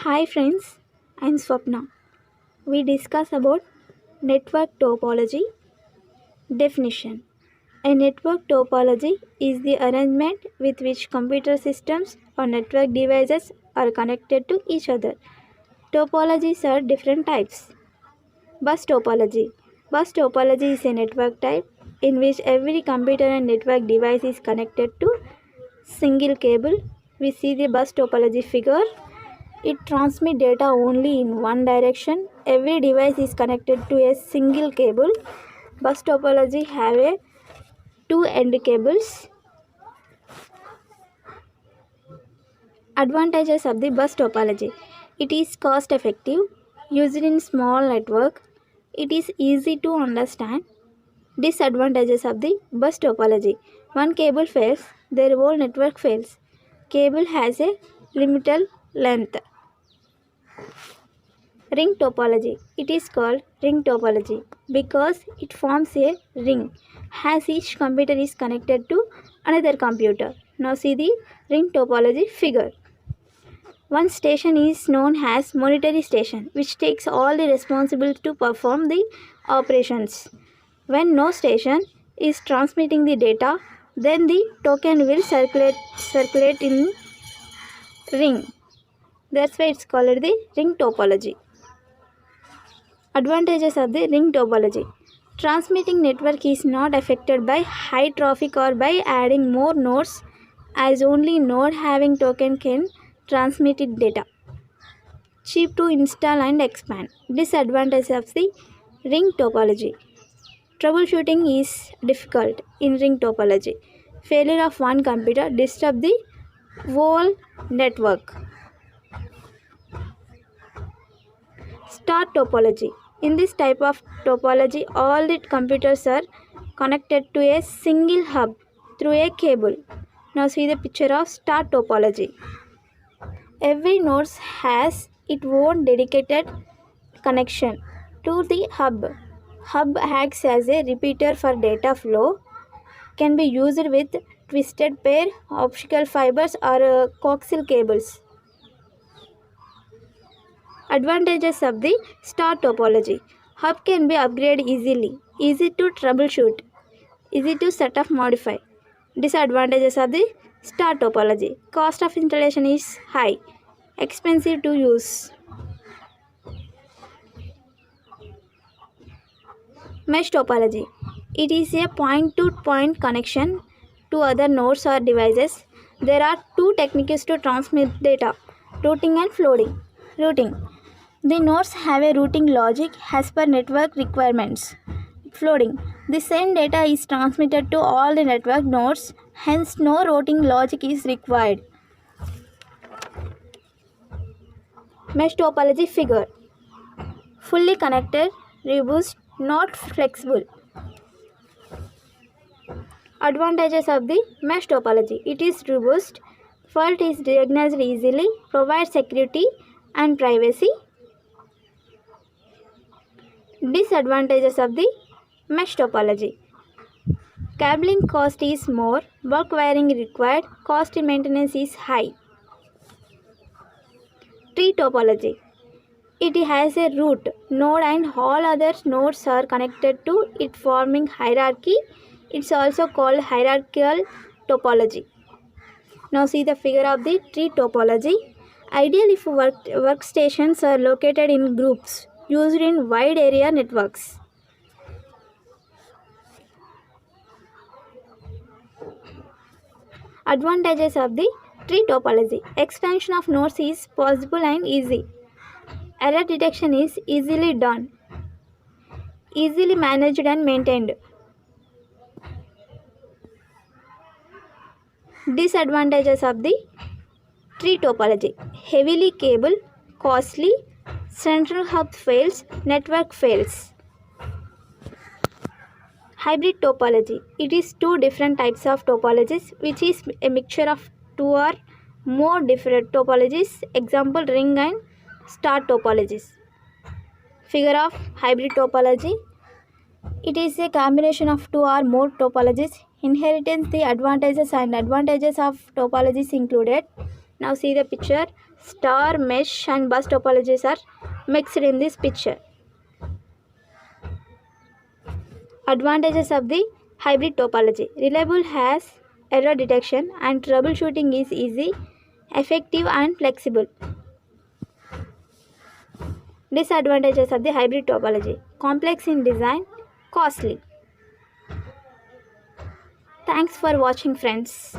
Hi friends, I'm Swapna. We discuss about network topology definition. A network topology is the arrangement with which computer systems or network devices are connected to each other. Topologies are different types. Bus topology. Bus topology is a network type in which every computer and network device is connected to single cable. We see the bus topology figure. It transmits data only in one direction. Every device is connected to a single cable. Bus topology have a two end cables. Advantages of the bus topology. It is cost effective, used in small network. It is easy to understand. Disadvantages of the bus topology. One cable fails, their whole network fails. Cable has a limited length. Ring topology. It is called ring topology because it forms a ring as each computer is connected to another computer. Now see the ring topology figure. One station is known as monetary station, which takes all the responsibility to perform the operations. When no station is transmitting the data, then the token will circulate in ring. That's why it's called the ring topology. Advantages of the ring topology. Transmitting network is not affected by high traffic or by adding more nodes, as only node having token can transmit its data. Cheap to install and expand. Disadvantages of the ring topology. Troubleshooting is difficult in ring topology. Failure of one computer disturbs the whole network. Star topology. In this type of topology, all the computers are connected to a single hub through a cable. Now see the picture of star topology. Every node has its own dedicated connection to the hub. Hub acts as a repeater for data flow. Can be used with twisted pair, optical fibers or coaxial cables. Advantages of the star topology. Hub can be upgraded easily, easy to troubleshoot, easy to set up modify. Disadvantages of the star topology. Cost of installation is high, expensive to use. Mesh topology. It is a point-to-point connection to other nodes or devices. There are two techniques to transmit data, routing and flooding. Routing. The nodes have a routing logic as per network requirements. Flooding. The same data is transmitted to all the network nodes, hence no routing logic is required. Mesh topology figure. Fully connected, robust, not flexible. Advantages of the mesh topology. It is robust, fault is recognized easily, provides security and privacy. Disadvantages of the mesh topology. Cabling cost is more, bulk wiring required, cost in maintenance is high. Tree topology. It has a root node and all other nodes are connected to it forming hierarchy. It's also called hierarchical topology. Now see the figure of the tree topology. Ideal if workstations are located in groups used in wide area networks. Advantages of the tree topology. Expansion of nodes is possible and easy. Error detection is easily done. Easily managed and maintained. Disadvantages of the tree topology. Heavily cable, costly, central hub fails, network fails. Hybrid topology. It is two different types of topologies which is a mixture of two or more different topologies. Example ring and star topologies. Figure of hybrid topology. It is a combination of two or more topologies. Inheritance. The advantages and advantages of topologies included. Now see the picture. Star, mesh and bus topologies are mixed in this picture. Advantages of the hybrid topology. Reliable, has error detection, and troubleshooting is easy, effective and flexible. Disadvantages of the hybrid topology. Complex in design, costly. Thanks for watching, friends.